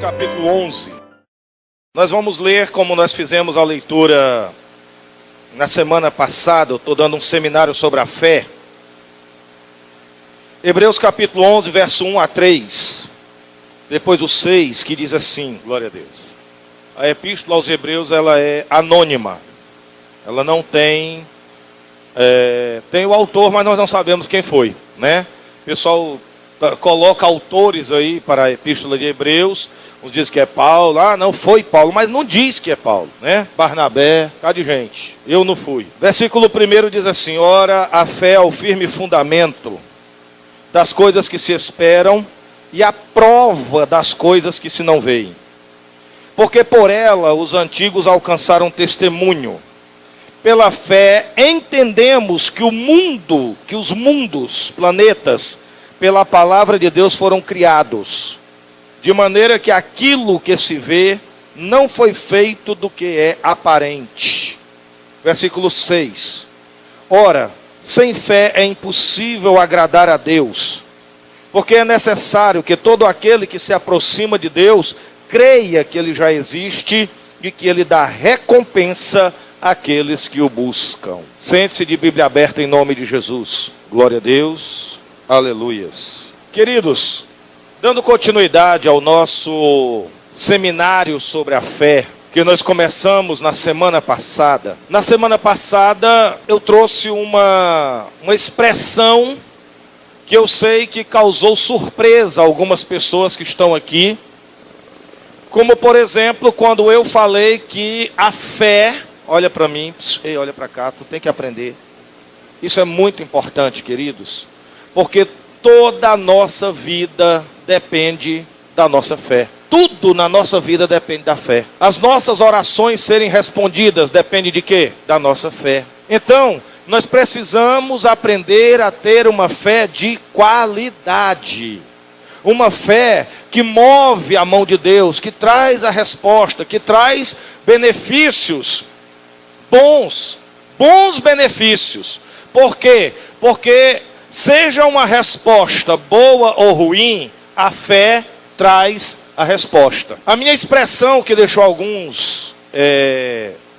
capítulo 11. Nós vamos ler como nós fizemos a leitura na semana passada. Eu estou dando um seminário sobre a fé. Hebreus capítulo 11, verso 1 a 3. Depois o 6, que diz assim, glória a Deus. A epístola aos Hebreus, ela é anônima. Ela não tem... tem o autor, mas nós não sabemos quem foi, né? O pessoal coloca autores aí para a epístola de Hebreus. Uns dizem que é Paulo. Ah, não foi Paulo, mas não diz que é Paulo, né? Barnabé, cá de gente. Eu não fui. Versículo 1 diz assim: ora, a fé é o firme fundamento das coisas que se esperam e a prova das coisas que se não veem. Porque por ela os antigos alcançaram testemunho. Pela fé entendemos que os mundos, planetas, pela palavra de Deus foram criados, de maneira que aquilo que se vê não foi feito do que é aparente. Versículo 6. Ora, sem fé é impossível agradar a Deus, porque é necessário que todo aquele que se aproxima de Deus creia que Ele já existe e que Ele dá recompensa àqueles que o buscam. Sente-se de Bíblia aberta em nome de Jesus. Glória a Deus. Aleluias. Queridos, dando continuidade ao nosso seminário sobre a fé, que nós começamos na semana passada. Na semana passada eu trouxe uma expressão que eu sei que causou surpresa a algumas pessoas que estão aqui. Como, por exemplo, quando eu falei que a fé... Olha para mim, ei, olha para cá, tu tem que aprender. Isso é muito importante, queridos. Porque toda a nossa vida depende da nossa fé. Tudo na nossa vida depende da fé. As nossas orações serem respondidas depende de quê? Da nossa fé. Então, nós precisamos aprender a ter uma fé de qualidade. Uma fé que move a mão de Deus, que traz a resposta, que traz benefícios bons benefícios. Por quê? Porque seja uma resposta boa ou ruim, a fé traz a resposta. A minha expressão que deixou alguns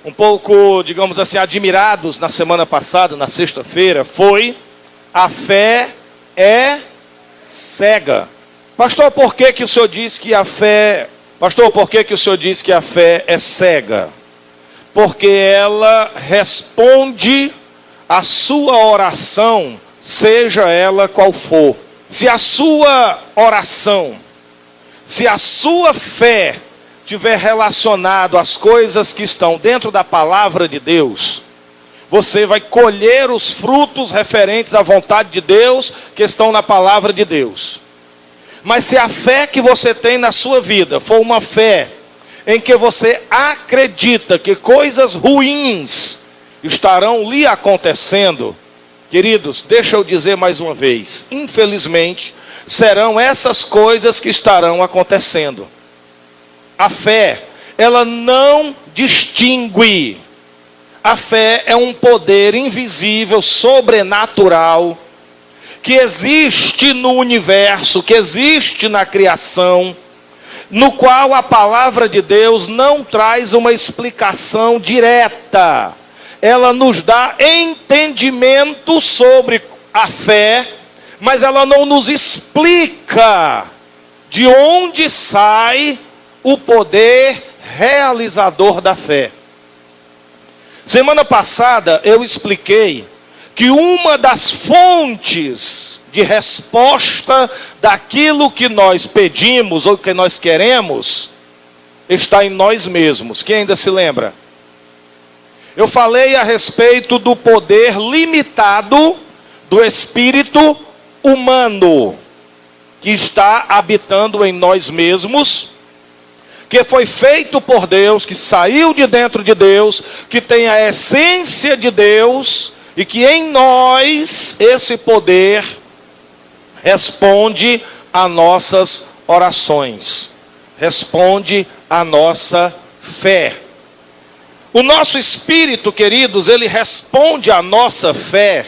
um pouco, digamos assim, admirados na semana passada, na sexta-feira, foi: a fé é cega. Pastor, por que o senhor diz que a fé... Pastor, por que o senhor diz que a fé é cega? Porque ela responde a sua oração, seja ela qual for. Se a sua oração, se a sua fé tiver relacionado às coisas que estão dentro da palavra de Deus, você vai colher os frutos referentes à vontade de Deus que estão na palavra de Deus. Mas se a fé que você tem na sua vida for uma fé em que você acredita que coisas ruins estarão lhe acontecendo, queridos, deixa eu dizer mais uma vez, infelizmente, serão essas coisas que estarão acontecendo. A fé, ela não distingue. A fé é um poder invisível, sobrenatural, que existe no universo, que existe na criação, no qual a palavra de Deus não traz uma explicação direta. Ela nos dá entendimento sobre a fé, mas ela não nos explica de onde sai o poder realizador da fé. Semana passada eu expliquei que uma das fontes de resposta daquilo que nós pedimos ou que nós queremos está em nós mesmos. Quem ainda se lembra? Eu falei a respeito do poder limitado do espírito humano que está habitando em nós mesmos, que foi feito por Deus, que saiu de dentro de Deus, que tem a essência de Deus, e que em nós esse poder responde a nossas orações, responde a nossa fé. O nosso espírito, queridos, ele responde à nossa fé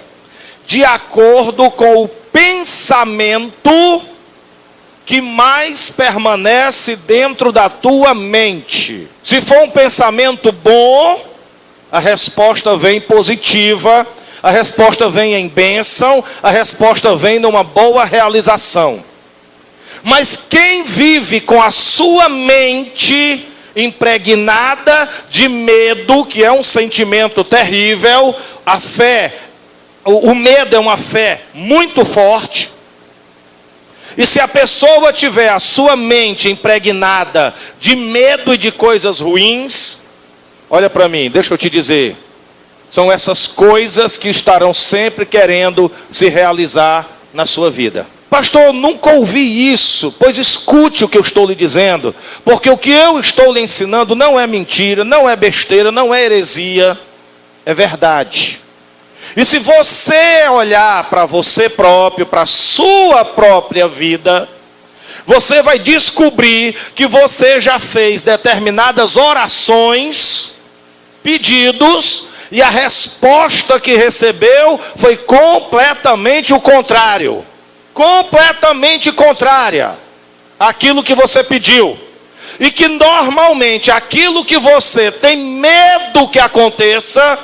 de acordo com o pensamento que mais permanece dentro da tua mente? Se for um pensamento bom, a resposta vem positiva, a resposta vem em bênção, a resposta vem numa boa realização. Mas quem vive com a sua mente impregnada de medo, que é um sentimento terrível, a fé, o medo é uma fé muito forte. E se a pessoa tiver a sua mente impregnada de medo e de coisas ruins, olha para mim, deixa eu te dizer, são essas coisas que estarão sempre querendo se realizar na sua vida. Pastor, nunca ouvi isso. Pois escute o que eu estou lhe dizendo, porque o que eu estou lhe ensinando não é mentira, não é besteira, não é heresia, é verdade. E se você olhar para você próprio, para a sua própria vida, você vai descobrir que você já fez determinadas orações, pedidos, e a resposta que recebeu foi completamente o contrário. Completamente contrária àquilo que você pediu. E que normalmente aquilo que você tem medo que aconteça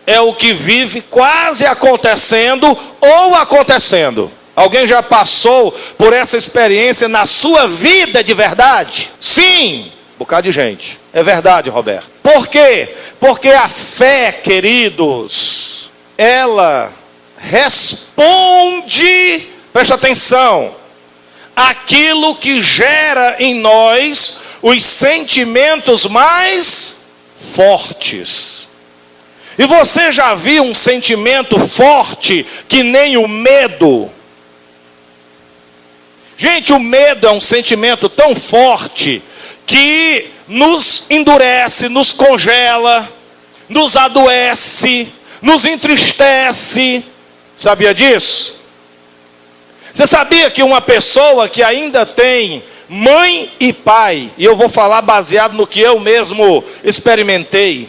é o que vive quase acontecendo ou acontecendo. Alguém já passou por essa experiência na sua vida de verdade? Sim, um bocado de gente. É verdade, Roberto. Por quê? Porque a fé, queridos, ela responde, presta atenção, aquilo que gera em nós os sentimentos mais fortes. E você já viu um sentimento forte que nem o medo? Gente, o medo é um sentimento tão forte que nos endurece, nos congela, nos adoece, nos entristece. Sabia disso? Você sabia que uma pessoa que ainda tem mãe e pai, e eu vou falar baseado no que eu mesmo experimentei.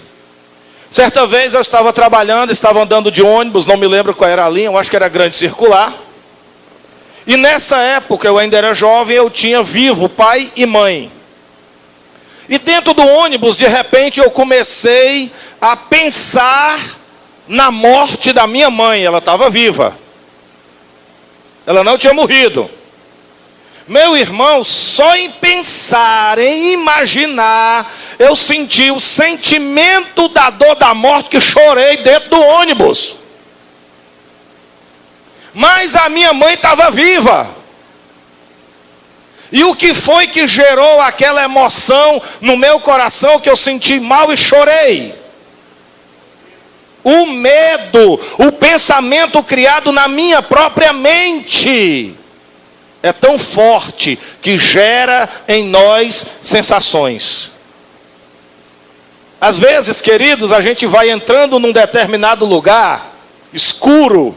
Certa vez eu estava trabalhando, estava andando de ônibus, não me lembro qual era a linha, eu acho que era Grande Circular. E nessa época, eu ainda era jovem, eu tinha vivo pai e mãe. E dentro do ônibus, de repente, eu comecei a pensar na morte da minha mãe. Ela estava viva. Ela não tinha morrido. Meu irmão, só em pensar, em imaginar, eu senti o sentimento da dor da morte que chorei dentro do ônibus. Mas a minha mãe estava viva. E o que foi que gerou aquela emoção no meu coração que eu senti mal e chorei? O medo, o pensamento criado na minha própria mente. É tão forte que gera em nós sensações. Às vezes, queridos, a gente vai entrando num determinado lugar escuro.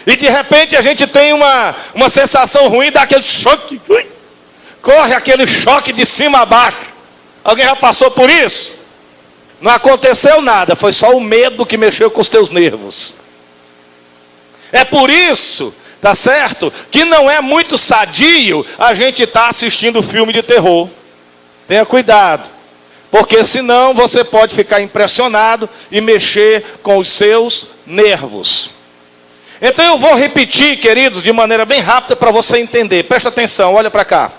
E de repente a gente tem uma sensação ruim, dá aquele choque. Corre aquele choque de cima a baixo. Alguém já passou por isso? Não aconteceu nada, foi só o medo que mexeu com os teus nervos. É por isso, tá certo, que não é muito sadio a gente estar assistindo filme de terror. Tenha cuidado, porque senão você pode ficar impressionado e mexer com os seus nervos. Então eu vou repetir, queridos, de maneira bem rápida para você entender. Presta atenção, olha para cá.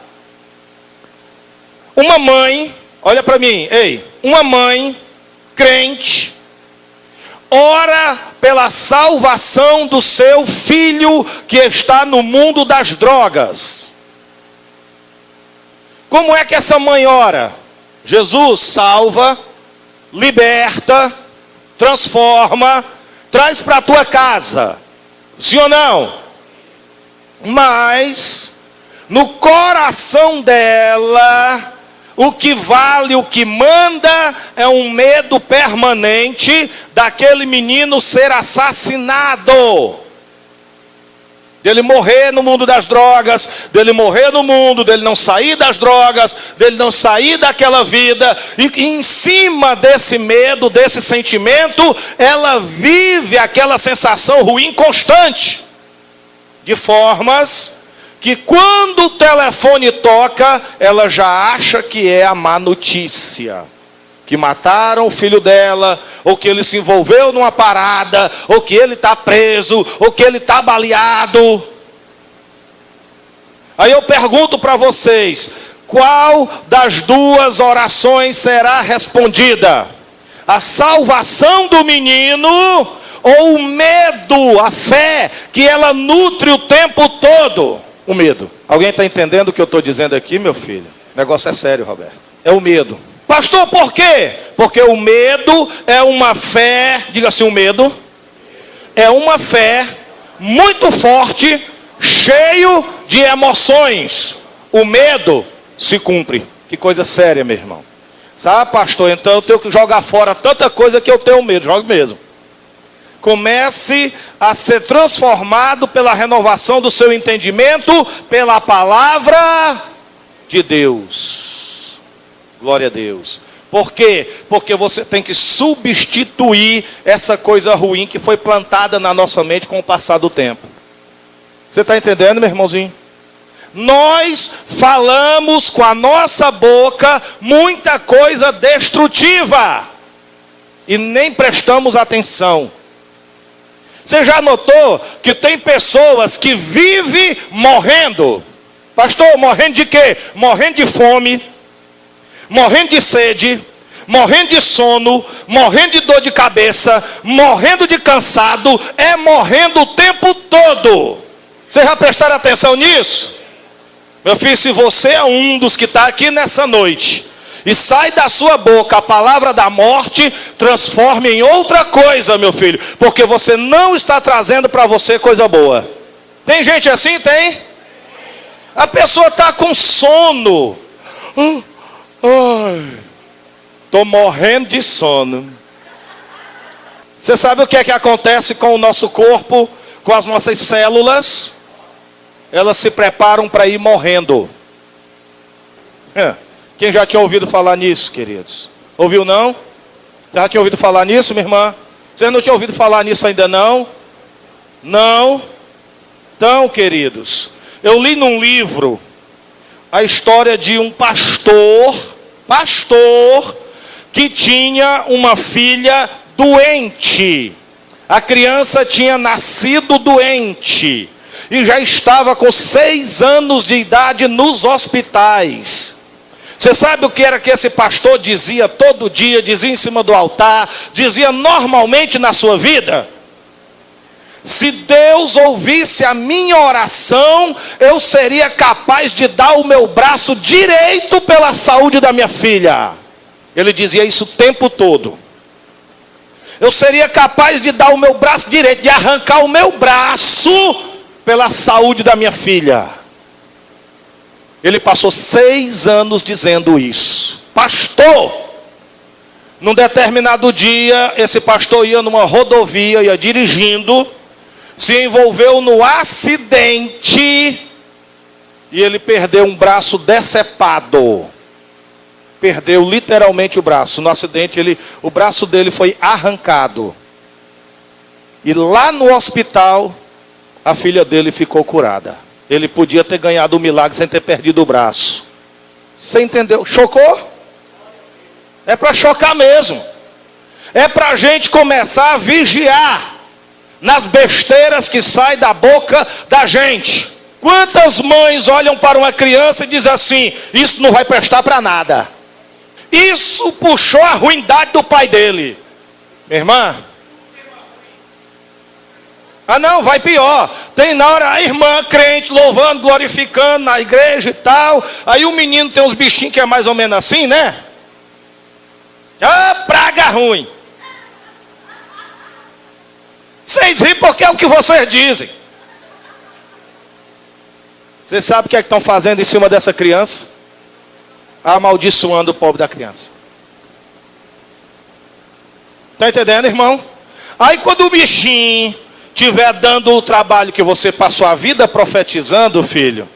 Uma mãe, olha para mim, uma mãe crente ora pela salvação do seu filho que está no mundo das drogas. Como é que essa mãe ora? Jesus salva, liberta, transforma, traz para a tua casa. Sim ou não? Mas no coração dela, o que vale, o que manda é um medo permanente daquele menino ser assassinado. Dele morrer no mundo das drogas, dele morrer no mundo, dele não sair das drogas, dele não sair daquela vida. E em cima desse medo, desse sentimento, ela vive aquela sensação ruim constante. De formas que quando o telefone toca, ela já acha que é a má notícia. Que mataram o filho dela, ou que ele se envolveu numa parada, ou que ele está preso, ou que ele está baleado. Aí eu pergunto para vocês, qual das duas orações será respondida? A salvação do menino ou o medo, a fé que ela nutre o tempo todo? O medo. Alguém está entendendo o que eu estou dizendo aqui, meu filho? O negócio é sério, Roberto. É o medo. Pastor, por quê? Porque o medo é uma fé, diga assim, o medo é uma fé muito forte, cheio de emoções. O medo se cumpre. Que coisa séria, meu irmão. Sabe, pastor, então eu tenho que jogar fora tanta coisa que eu tenho medo. Jogue mesmo. Comece a ser transformado pela renovação do seu entendimento, pela palavra de Deus. Glória a Deus. Por quê? Porque você tem que substituir essa coisa ruim que foi plantada na nossa mente com o passar do tempo. Você está entendendo, meu irmãozinho? Nós falamos com a nossa boca muita coisa destrutiva e nem prestamos atenção. Você já notou que tem pessoas que vivem morrendo? Pastor, morrendo de quê? Morrendo de fome, morrendo de sede, morrendo de sono, morrendo de dor de cabeça, morrendo de cansado, morrendo o tempo todo. Vocês já prestaram atenção nisso? Meu filho, se você é um dos que está aqui nessa noite, e sai da sua boca a palavra da morte, transforme em outra coisa, meu filho, porque você não está trazendo para você coisa boa. Tem gente assim? Tem? A pessoa está com sono. Estou morrendo de sono. Você sabe o que é que acontece com o nosso corpo, com as nossas células? Elas se preparam para ir morrendo. Quem já tinha ouvido falar nisso, queridos? Ouviu não? Você já tinha ouvido falar nisso, minha irmã? Você não tinha ouvido falar nisso ainda não? Não? Então, queridos, eu li num livro a história de um pastor que tinha uma filha doente. A criança tinha nascido doente e já estava com 6 anos de idade nos hospitais. Você sabe o que era que esse pastor dizia todo dia, dizia em cima do altar, dizia normalmente na sua vida? Se Deus ouvisse a minha oração, eu seria capaz de dar o meu braço direito pela saúde da minha filha. Ele dizia isso o tempo todo. Eu seria capaz de dar o meu braço direito, de arrancar o meu braço pela saúde da minha filha. Ele passou 6 anos dizendo isso. Pastor! Num determinado dia, esse pastor ia numa rodovia, ia dirigindo, se envolveu no acidente e ele perdeu um braço decepado. Perdeu literalmente o braço. No acidente, o braço dele foi arrancado. E lá no hospital, a filha dele ficou curada. Ele podia ter ganhado o milagre sem ter perdido o braço. Você entendeu? Chocou? É para chocar mesmo. É para a gente começar a vigiar nas besteiras que saem da boca da gente. Quantas mães olham para uma criança e dizem assim: isso não vai prestar para nada. Isso puxou a ruindade do pai dele. Minha irmã? Ah não, vai pior. Tem na hora a irmã crente louvando, glorificando na igreja e tal. Aí o menino tem uns bichinhos que é mais ou menos assim, né? Ah, praga ruim. Vocês riem porque é o que vocês dizem. Vocês sabem o que é que estão fazendo em cima dessa criança? Amaldiçoando o pobre da criança. Está entendendo, irmão? Aí quando o bichinho estiver dando o trabalho que você passou a vida profetizando, filho,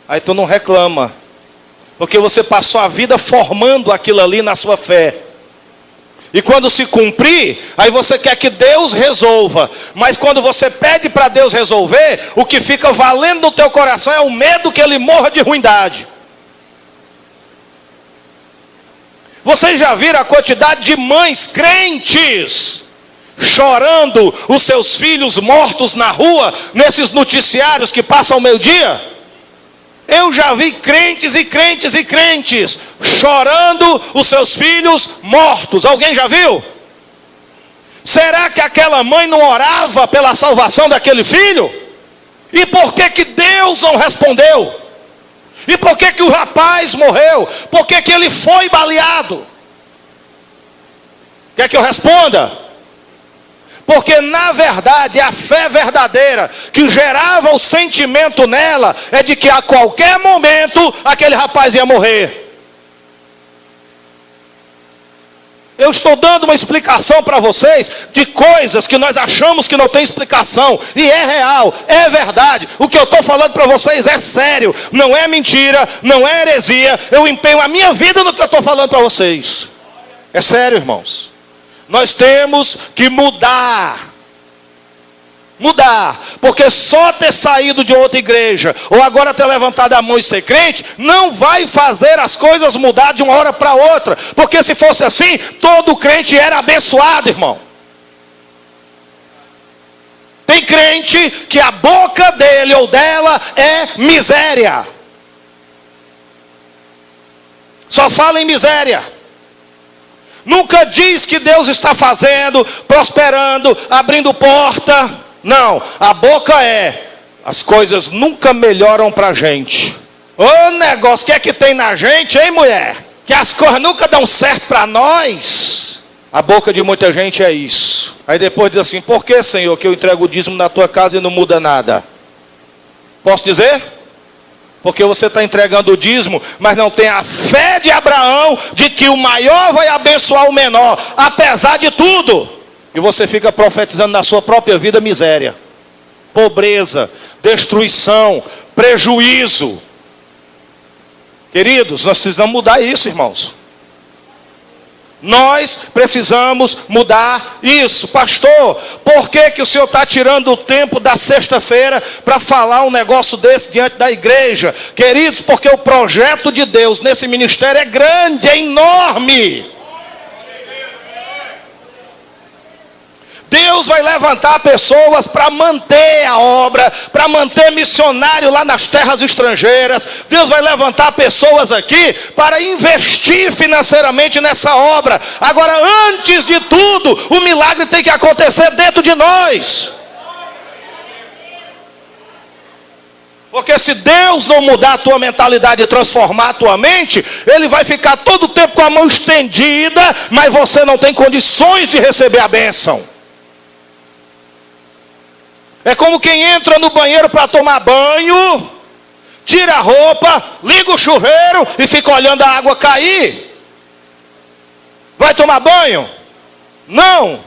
aí tu não reclama. Porque você passou a vida formando aquilo ali na sua fé. E quando se cumprir, aí você quer que Deus resolva. Mas quando você pede para Deus resolver, o que fica valendo no teu coração é o medo que ele morra de ruindade. Vocês já viram a quantidade de mães crentes chorando os seus filhos mortos na rua, nesses noticiários que passam ao meio-dia? Eu já vi crentes e crentes e crentes chorando os seus filhos mortos. Alguém já viu? Será que aquela mãe não orava pela salvação daquele filho? E por que que Deus não respondeu? E por que que o rapaz morreu? Por que que ele foi baleado? Quer que eu responda? Porque na verdade a fé verdadeira que gerava o sentimento nela é de que a qualquer momento aquele rapaz ia morrer. Eu estou dando uma explicação para vocês de coisas que nós achamos que não tem explicação. E é real, é verdade. O que eu estou falando para vocês é sério. Não é mentira, não é heresia. Eu empenho a minha vida no que eu estou falando para vocês. É sério, irmãos. Nós temos que mudar. Mudar. Porque só ter saído de outra igreja, ou agora ter levantado a mão e ser crente, não vai fazer as coisas mudar de uma hora para outra. Porque se fosse assim, todo crente era abençoado, irmão. Tem crente que a boca dele ou dela é miséria. Só fala em miséria. Nunca diz que Deus está fazendo, prosperando, abrindo porta. Não, a boca é: as coisas nunca melhoram para a gente. Ô negócio, o que é que tem na gente, hein, mulher? Que as coisas nunca dão certo para nós. A boca de muita gente é isso. Aí depois diz assim: por que, Senhor, que eu entrego o dízimo na tua casa e não muda nada? Posso dizer? Porque você está entregando o dízimo, mas não tem a fé de Abraão, de que o maior vai abençoar o menor, apesar de tudo. E você fica profetizando na sua própria vida miséria, pobreza, destruição, prejuízo. Queridos, nós precisamos mudar isso, irmãos. Nós precisamos mudar isso. Pastor, por que que o senhor está tirando o tempo da sexta-feira para falar um negócio desse diante da igreja? Queridos, porque o projeto de Deus nesse ministério é grande, é enorme. Deus vai levantar pessoas para manter a obra, para manter missionário lá nas terras estrangeiras. Deus vai levantar pessoas aqui para investir financeiramente nessa obra. Agora, antes de tudo, o milagre tem que acontecer dentro de nós. Porque se Deus não mudar a tua mentalidade e transformar a tua mente, Ele vai ficar todo o tempo com a mão estendida, mas você não tem condições de receber a bênção. É como quem entra no banheiro para tomar banho, tira a roupa, liga o chuveiro e fica olhando a água cair. Vai tomar banho? Não.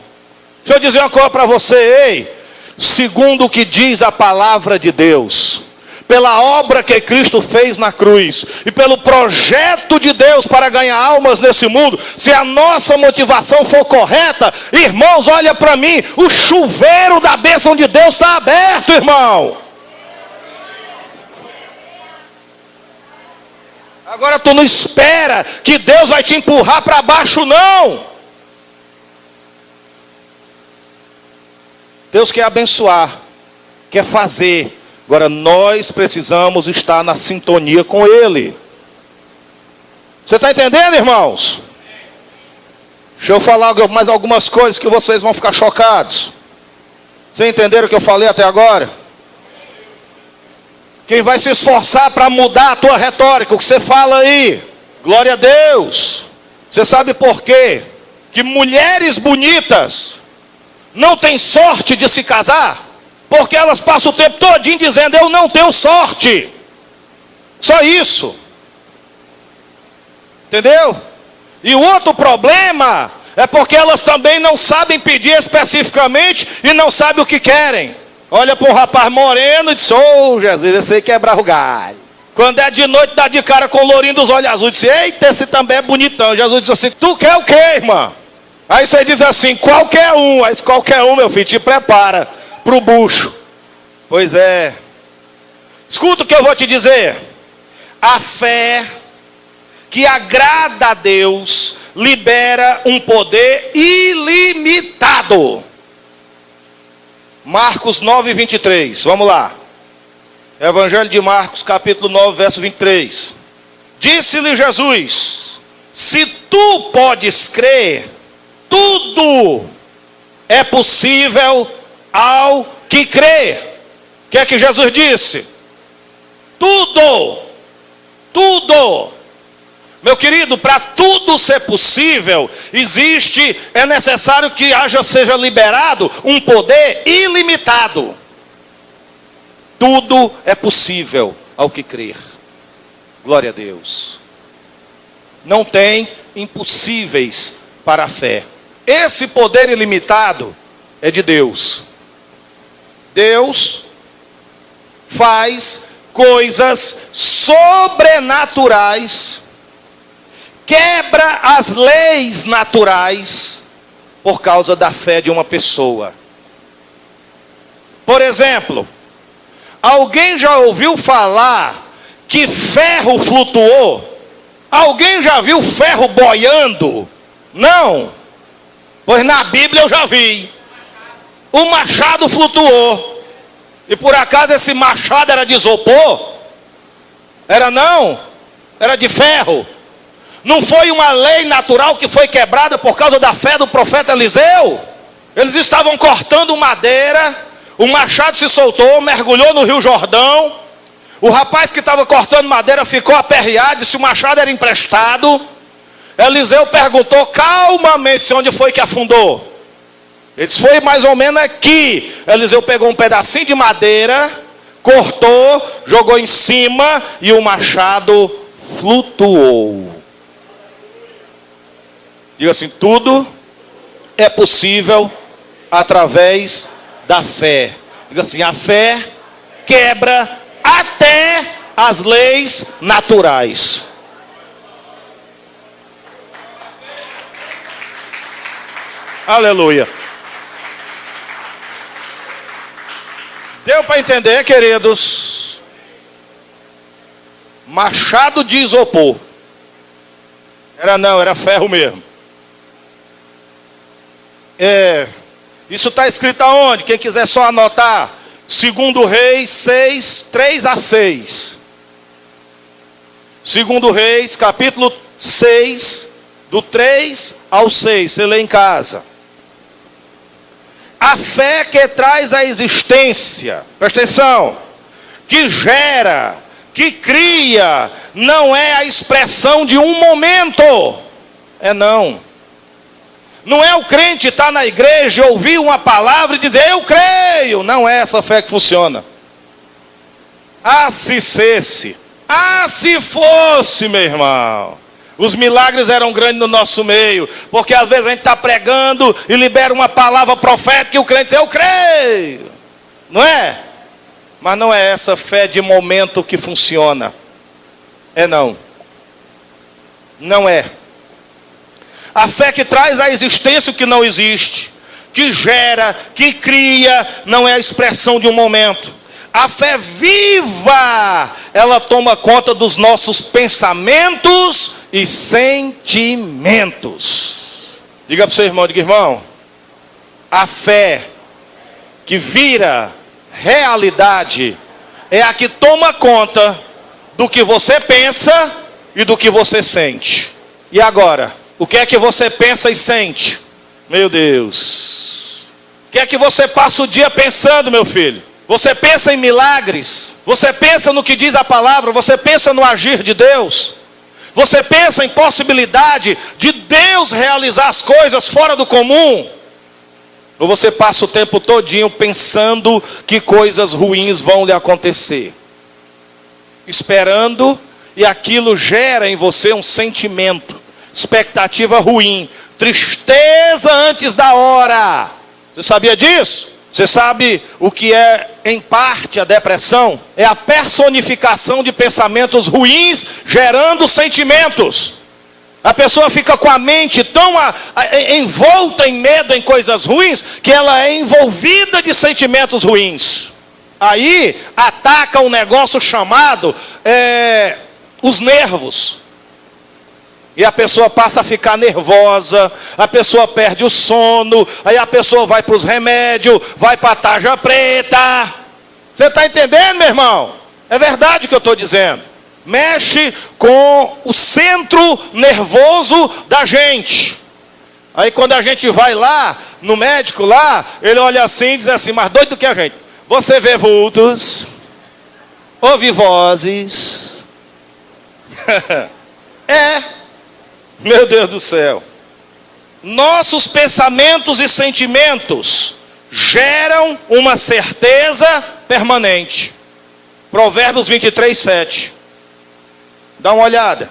Deixa eu dizer uma coisa para você, ei. Segundo o que diz a palavra de Deus, pela obra que Cristo fez na cruz e pelo projeto de Deus para ganhar almas nesse mundo, se a nossa motivação for correta, irmãos, olha para mim, o chuveiro da bênção de Deus está aberto, irmão. Agora tu não espera que Deus vai te empurrar para baixo, não. Deus quer abençoar, quer fazer. Agora nós precisamos estar na sintonia com Ele. Você está entendendo, irmãos? Deixa eu falar mais algumas coisas que vocês vão ficar chocados. Vocês entenderam o que eu falei até agora? Quem vai se esforçar para mudar a tua retórica, o que você fala aí, glória a Deus. Você sabe por quê? Que mulheres bonitas não têm sorte de se casar? Porque elas passam o tempo todinho dizendo: eu não tenho sorte. Só isso. Entendeu? E o outro problema é porque elas também não sabem pedir especificamente e não sabem o que querem. Olha para um rapaz moreno e diz: ô Jesus, esse aí quebra o galho. Quando é de noite, dá de cara com o lourinho dos olhos azuis. Diz: eita, esse também é bonitão. Jesus diz assim: tu quer o quê, irmã? Aí você diz assim, qualquer um. Aí qualquer um, meu filho, te prepara para o bucho. Pois é. Escuta o que eu vou te dizer. A fé que agrada a Deus libera um poder ilimitado. Marcos 9, 23. Vamos lá. Evangelho de Marcos, capítulo 9, verso 23. Disse-lhe Jesus: se tu podes crer, tudo é possível ao que crê. O que é que Jesus disse? Tudo. Meu querido, para tudo ser possível, é necessário que seja liberado um poder ilimitado. Tudo é possível ao que crer. Glória a Deus. Não tem impossíveis para a fé. Esse poder ilimitado é de Deus. Deus faz coisas sobrenaturais, quebra as leis naturais por causa da fé de uma pessoa. Por exemplo, alguém já ouviu falar que ferro flutuou? Alguém já viu ferro boiando? Não. Pois na Bíblia eu já vi. O machado flutuou. E por acaso esse machado era de isopor? Era não? Era de ferro. Não foi uma lei natural que foi quebrada por causa da fé do profeta Eliseu? Eles estavam cortando madeira, o machado se soltou, mergulhou no Rio Jordão. O rapaz que estava cortando madeira ficou aperreado, disse: o machado era emprestado. Eliseu perguntou calmamente onde foi que afundou. Ele disse: foi mais ou menos aqui. Eliseu pegou um pedacinho de madeira, cortou, jogou em cima e o machado flutuou. Diga assim: tudo é possível através da fé. Diga assim: a fé quebra até as leis naturais. Aleluia. Deu para entender, queridos? Machado de isopor. Era ferro mesmo. Isso está escrito aonde? Quem quiser só anotar. 2 Reis 6, 3-6. 2 Reis, capítulo 6, do 3 ao 6. Você lê em casa. A fé que traz a existência, presta atenção, que gera, que cria, não é a expressão de um momento. Não. Não é o crente estar na igreja, ouvir uma palavra e dizer: eu creio. Não é essa fé que funciona. Se fosse, meu irmão. Os milagres eram grandes no nosso meio. Porque às vezes a gente está pregando e libera uma palavra profética e o crente diz: eu creio. Não é? Mas não é essa fé de momento que funciona. Não. Não é. A fé que traz à existência o que não existe, que gera, que cria, não é a expressão de um momento. A fé viva, ela toma conta dos nossos pensamentos e sentimentos. Diga para o seu irmão, diga: irmão, a fé que vira realidade é a que toma conta do que você pensa e do que você sente. E agora, o que é que você pensa e sente? Meu Deus. O que é que você passa o dia pensando, meu filho? Você pensa em milagres? Você pensa no que diz a palavra? Você pensa no agir de Deus? Você pensa em possibilidade de Deus realizar as coisas fora do comum? Ou você passa o tempo todinho pensando que coisas ruins vão lhe acontecer? Esperando, e aquilo gera em você um sentimento, expectativa ruim, tristeza antes da hora. Você sabia disso? Você sabe o que é, em parte, a depressão? É a personificação de pensamentos ruins gerando sentimentos. A pessoa fica com a mente tão envolta em medo, em coisas ruins, que ela é envolvida de sentimentos ruins. Aí ataca um negócio chamado os nervos. E a pessoa passa a ficar nervosa, a pessoa perde o sono, aí a pessoa vai para os remédios, vai para a tarja preta. Você está entendendo, meu irmão? É verdade o que eu estou dizendo. Mexe com o centro nervoso da gente. Aí quando a gente vai lá, no médico lá, ele olha assim e diz assim, mais doido do que a gente. Você vê vultos, ouve vozes. Meu Deus do céu. Nossos pensamentos e sentimentos geram uma certeza permanente. Provérbios 23, 7. Dá uma olhada.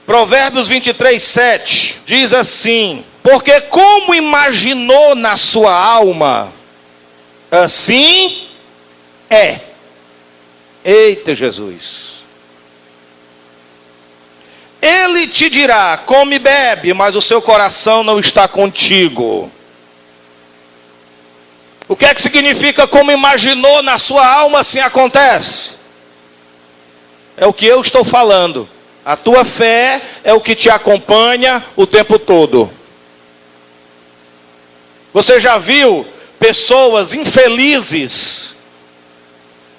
Provérbios 23, 7 diz assim: porque como imaginou na sua alma, assim é. Eita Jesus. Ele te dirá, come e bebe, mas o seu coração não está contigo. O que é que significa como imaginou na sua alma, assim acontece? É o que eu estou falando. A tua fé é o que te acompanha o tempo todo. Você já viu pessoas infelizes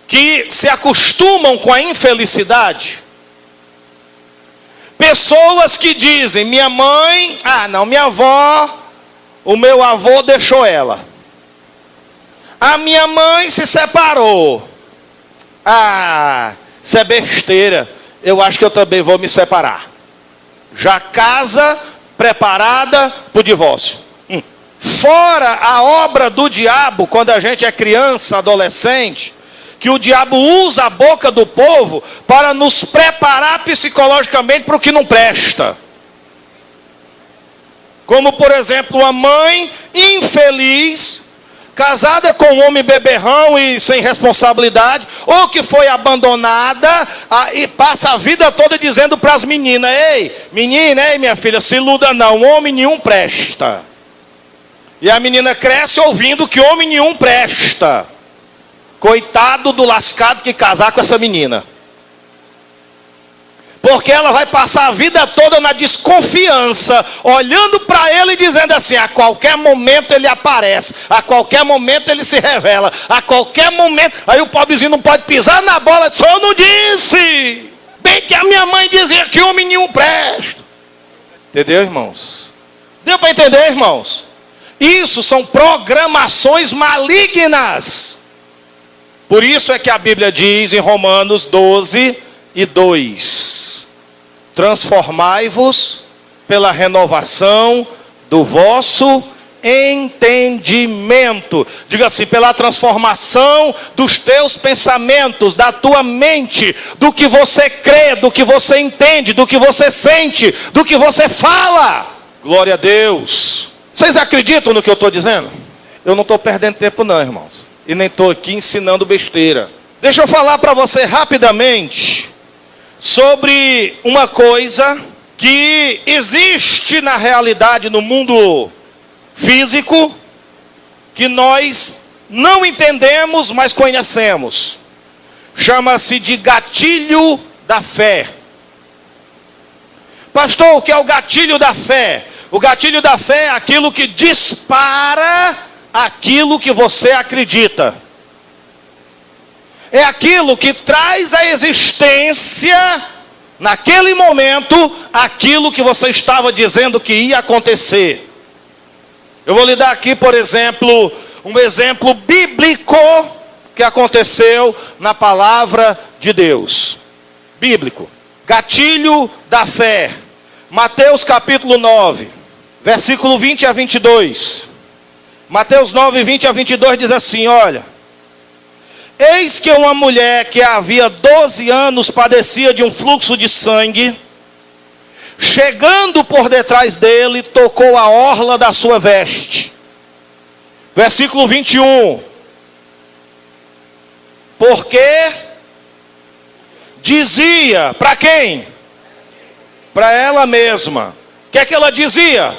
que se acostumam com a infelicidade? Pessoas que dizem, minha mãe, minha avó, o meu avô deixou ela. A minha mãe se separou. Isso é besteira, eu acho que eu também vou me separar. Já casa preparada para o divórcio. Fora a obra do diabo, quando a gente é criança, adolescente, que o diabo usa a boca do povo para nos preparar psicologicamente para o que não presta. Como, por exemplo, uma mãe infeliz, casada com um homem beberrão e sem responsabilidade, ou que foi abandonada e passa a vida toda dizendo para as meninas, ei, menina, ei minha filha, se iluda não, homem nenhum presta. E a menina cresce ouvindo que homem nenhum presta. Coitado do lascado que casar com essa menina. Porque ela vai passar a vida toda na desconfiança, olhando para ele e dizendo assim, a qualquer momento ele aparece, a qualquer momento ele se revela, a qualquer momento, aí o pobrezinho não pode pisar na bola, só eu não disse, bem que a minha mãe dizia que homem nenhum presta. Entendeu, irmãos? Deu para entender, irmãos? Isso são programações malignas. Por isso é que a Bíblia diz em Romanos 12 e 2: transformai-vos pela renovação do vosso entendimento. Diga assim, pela transformação dos teus pensamentos, da tua mente, do que você crê, do que você entende, do que você sente, do que você fala. Glória a Deus. Vocês acreditam no que eu estou dizendo? Eu não estou perdendo tempo não, irmãos. E nem estou aqui ensinando besteira. Deixa eu falar para você rapidamente sobre uma coisa que existe na realidade no mundo físico, que nós não entendemos, mas conhecemos. Chama-se de gatilho da fé. Pastor, o que é o gatilho da fé? O gatilho da fé é aquilo que dispara aquilo que você acredita. É aquilo que traz à existência, naquele momento, aquilo que você estava dizendo que ia acontecer. Eu vou lhe dar aqui, por exemplo, um exemplo bíblico que aconteceu na palavra de Deus. Bíblico. Gatilho da fé. Mateus capítulo 9, versículo 20 a 22. Mateus 9, 20 a 22 diz assim, olha: eis que uma mulher que havia 12 anos padecia de um fluxo de sangue, chegando por detrás dele, tocou a orla da sua veste. Versículo 21. Porque dizia, para quem? para ela mesma. O que é que ela dizia?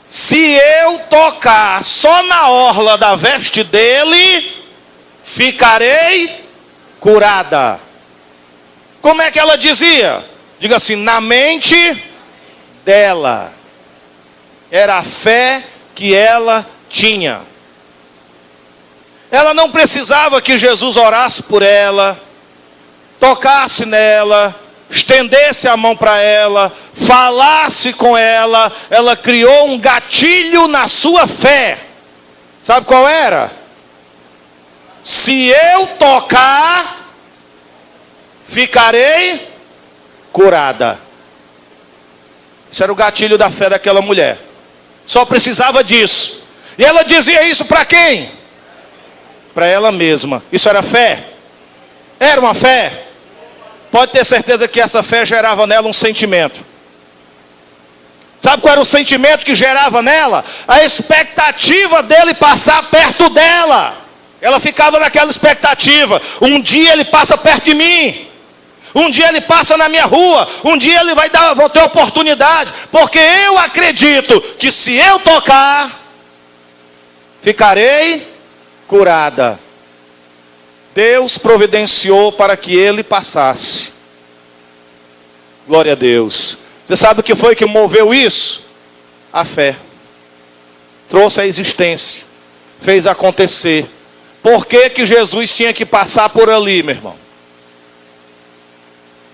Se eu tocar só na orla da veste dele, ficarei curada. Como é que ela dizia? Diga assim, na mente dela. Era a fé que ela tinha. Ela não precisava que Jesus orasse por ela, tocasse nela, estendesse a mão para ela, falasse com ela. Ela criou um gatilho na sua fé. Sabe qual era? Se eu tocar, ficarei curada. Isso era o gatilho da fé daquela mulher. Só precisava disso. E ela dizia isso para quem? Para ela mesma. Isso era fé? Era uma fé? Pode ter certeza que essa fé gerava nela um sentimento. Sabe qual era o sentimento que gerava nela? A expectativa dele passar perto dela. Ela ficava naquela expectativa. Um dia ele passa perto de mim. Um dia ele passa na minha rua. Um dia ele vou ter oportunidade. Porque eu acredito que se eu tocar, ficarei curada. Deus providenciou para que ele passasse. Glória a Deus. Você sabe o que foi que moveu isso? A fé. Trouxe a existência. Fez acontecer. Por que que Jesus tinha que passar por ali, meu irmão?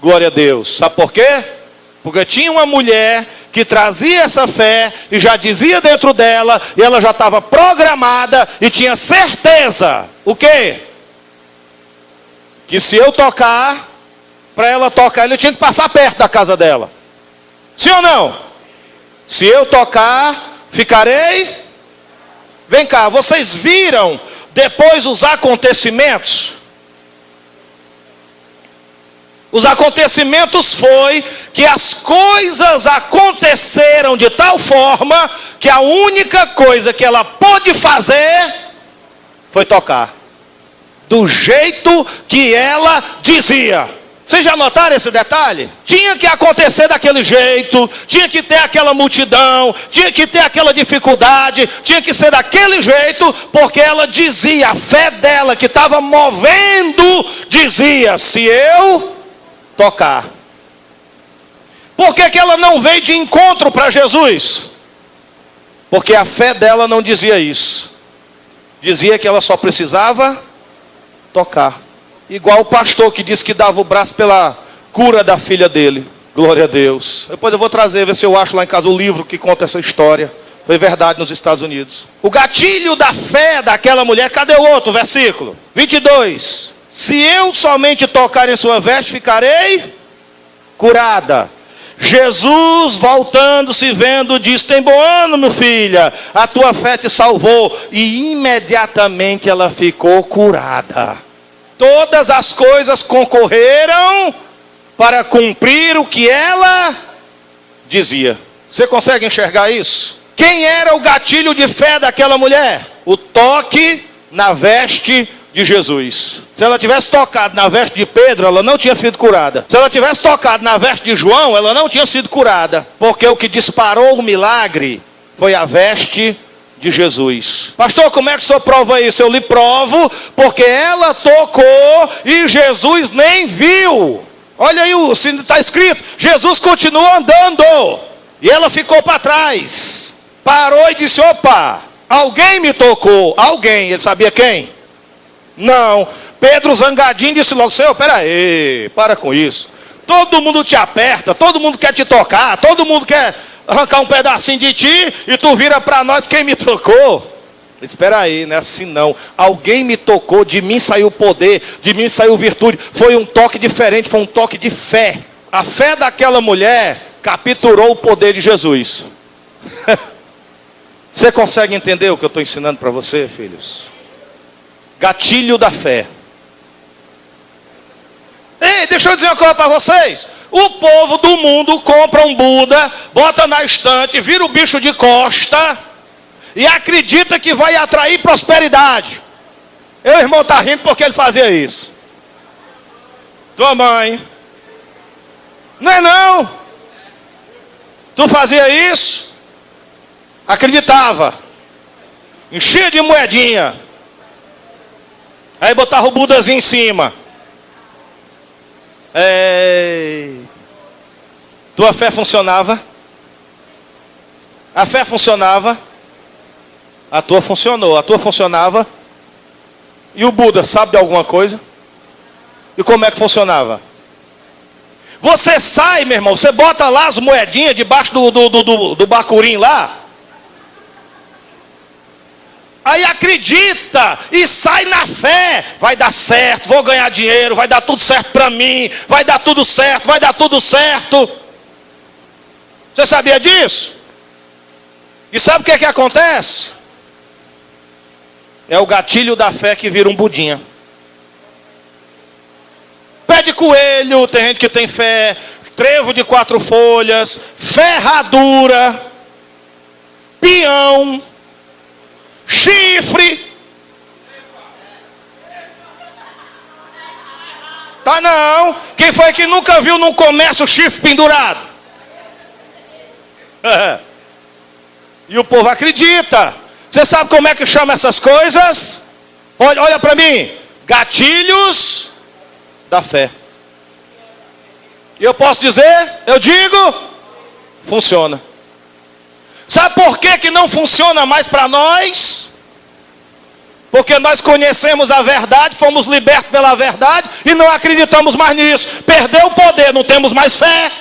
Glória a Deus. Sabe por quê? Porque tinha uma mulher que trazia essa fé e já dizia dentro dela, e ela já estava programada e tinha certeza. O quê? Que se eu tocar, para ela tocar, ele tinha que passar perto da casa dela. Sim ou não? Se eu tocar, ficarei. Vem cá, vocês viram depois os acontecimentos? Os acontecimentos foi que as coisas aconteceram de tal forma que a única coisa que ela pôde fazer foi tocar. Do jeito que ela dizia. Vocês já notaram esse detalhe? Tinha que acontecer daquele jeito, tinha que ter aquela multidão, tinha que ter aquela dificuldade, tinha que ser daquele jeito, porque ela dizia, a fé dela que estava movendo, dizia, se eu tocar. Por que que ela não veio de encontro para Jesus? Porque a fé dela não dizia isso. Dizia que ela só precisava tocar. Igual o pastor que disse que dava o braço pela cura da filha dele. Glória a Deus. Depois eu vou trazer, ver se eu acho lá em casa o livro que conta essa história. Foi verdade nos Estados Unidos. O gatilho da fé daquela mulher, cadê o outro versículo? 22. Se eu somente tocar em sua veste, ficarei curada. Jesus, voltando-se, vendo, disse, tem bom ano, minha filha, a tua fé te salvou. E imediatamente ela ficou curada. Todas as coisas concorreram para cumprir o que ela dizia. Você consegue enxergar isso? Quem era o gatilho de fé daquela mulher? O toque na veste de Jesus. Se ela tivesse tocado na veste de Pedro, ela não tinha sido curada. Se ela tivesse tocado na veste de João, ela não tinha sido curada. Porque o que disparou o milagre foi a veste de Jesus. Pastor, como é que o senhor prova isso? Eu lhe provo, porque ela tocou e Jesus nem viu. Olha aí, está escrito, Jesus continuou andando e ela ficou para trás. Parou e disse, opa, alguém me tocou. Alguém, ele sabia quem? Não. Pedro zangadinho disse logo, Senhor, peraí, para com isso. Todo mundo te aperta, todo mundo quer te tocar, todo mundo quer arrancar um pedacinho de ti, e tu vira para nós, quem me tocou? Espera aí, não é assim não. Alguém me tocou, de mim saiu poder, de mim saiu virtude. Foi um toque diferente, foi um toque de fé. A fé daquela mulher capturou o poder de Jesus. Você consegue entender o que eu estou ensinando para você, filhos? Gatilho da fé. Ei, deixa eu dizer uma coisa para vocês. O povo do mundo compra um Buda, bota na estante, vira o bicho de costa e acredita que vai atrair prosperidade. Meu irmão está rindo porque ele fazia isso. tua mãe. Não é não? Tu fazia isso? Acreditava. Enchia de moedinha. Aí botava o Budazinho em cima. Tua fé funcionava? A fé funcionava? A tua funcionou. A tua funcionava? E o Buda sabe de alguma coisa? E como é que funcionava? Você sai, meu irmão, você bota lá as moedinhas debaixo do bacurim lá. Aí acredita e sai na fé. Vai dar certo, vou ganhar dinheiro, vai dar tudo certo para mim. Vai dar tudo certo, vai dar tudo certo. Você sabia disso? E sabe o que acontece? É o gatilho da fé que vira um budinha. Pé de coelho, tem gente que tem fé. Trevo de 4 folhas. Ferradura. Peão. Chifre. Tá não. Quem foi que nunca viu num comércio chifre pendurado? E o povo acredita. Você sabe como é que chama essas coisas? Olha para mim. Gatilhos da fé. E eu posso dizer, eu digo, funciona. Sabe por que não funciona mais para nós? Porque nós conhecemos a verdade, fomos libertos pela verdade e não acreditamos mais nisso. Perdeu o poder, não temos mais fé.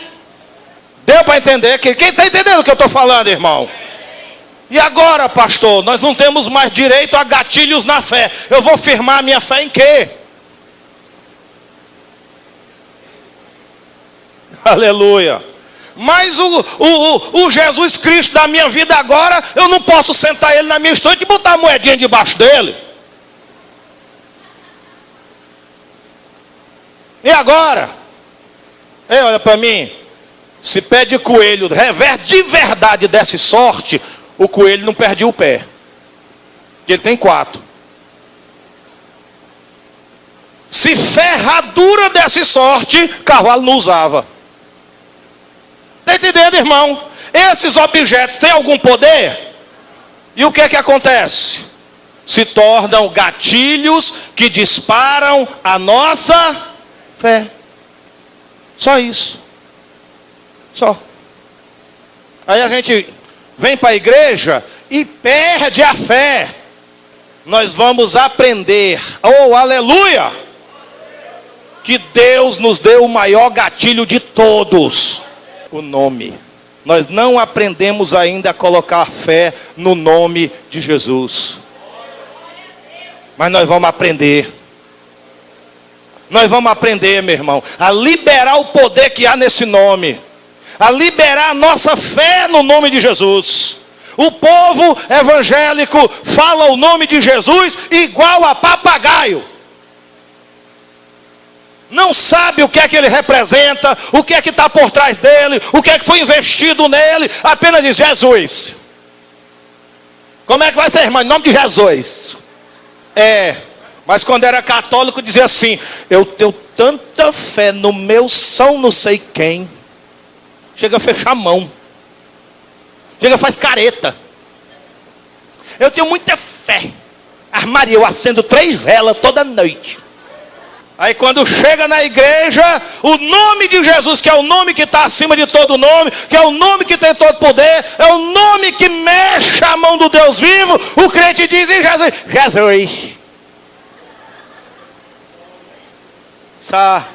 Deu para entender? Quem está entendendo o que eu estou falando, irmão? E agora, pastor, nós não temos mais direito a gatilhos na fé. Eu vou firmar a minha fé em quê? Aleluia. Mas o Jesus Cristo da minha vida agora, eu não posso sentar ele na minha estante e botar a moedinha debaixo dele. E agora? Ei, olha para mim. Se pé de coelho de verdade desse sorte, o coelho não perdia o pé. Porque ele tem 4. Se ferradura desse sorte, cavalo não usava. Está entendendo, irmão? Esses objetos têm algum poder? E o que acontece? Se tornam gatilhos que disparam a nossa fé. Só isso. Só. Aí a gente vem para a igreja e perde a fé. Nós vamos aprender, oh aleluia, que Deus nos deu o maior gatilho de todos. O nome. Nós não aprendemos ainda a colocar fé no nome de Jesus. Mas nós vamos aprender. Nós vamos aprender, meu irmão, a liberar o poder que há nesse nome. A liberar a nossa fé no nome de Jesus. O povo evangélico fala o nome de Jesus igual a papagaio. Não sabe o que é que ele representa, o que é que está por trás dele, o que é que foi investido nele, apenas diz Jesus. Como é que vai ser, irmão? Em nome de Jesus. Mas quando era católico dizia assim, eu tenho tanta fé no meu São não sei quem. Chega a fechar a mão. Chega, faz careta. Eu tenho muita fé. Maria, eu acendo 3 velas toda noite. Aí quando chega na igreja, o nome de Jesus, que é o nome que está acima de todo nome, que é o nome que tem todo poder, é o nome que mexe a mão do Deus vivo, o crente diz em Jesus, Jesus. Sabe?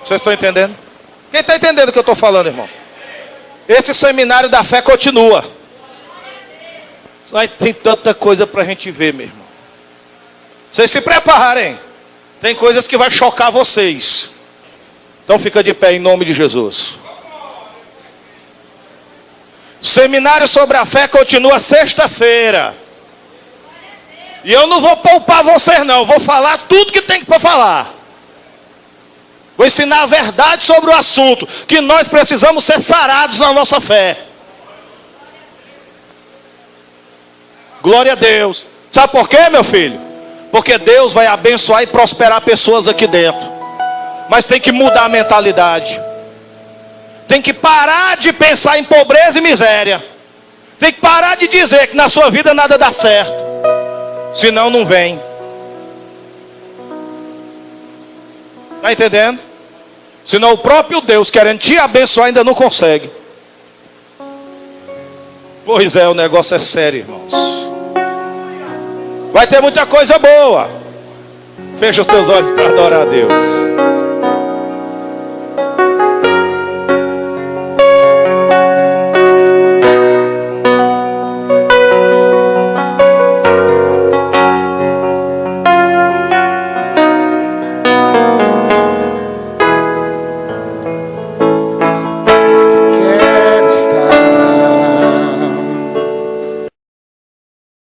Vocês estão entendendo? Quem está entendendo o que eu estou falando, irmão? Esse seminário da fé continua. Mas tem tanta coisa para a gente ver, meu irmão. Vocês se preparem. Tem coisas que vai chocar vocês. Então fica de pé em nome de Jesus. Seminário sobre a fé continua sexta-feira. E eu não vou poupar vocês não. Vou falar tudo que tem para falar. Vou ensinar a verdade sobre o assunto, que nós precisamos ser sarados na nossa fé. Glória a Deus. Sabe por quê, meu filho? Porque Deus vai abençoar e prosperar pessoas aqui dentro. Mas tem que mudar a mentalidade. Tem que parar de pensar em pobreza e miséria. Tem que parar de dizer que na sua vida nada dá certo. Senão não vem. Está entendendo? Senão o próprio Deus querendo te abençoar ainda não consegue. Pois é, o negócio é sério, irmãos. Vai ter muita coisa boa. Fecha os teus olhos para adorar a Deus.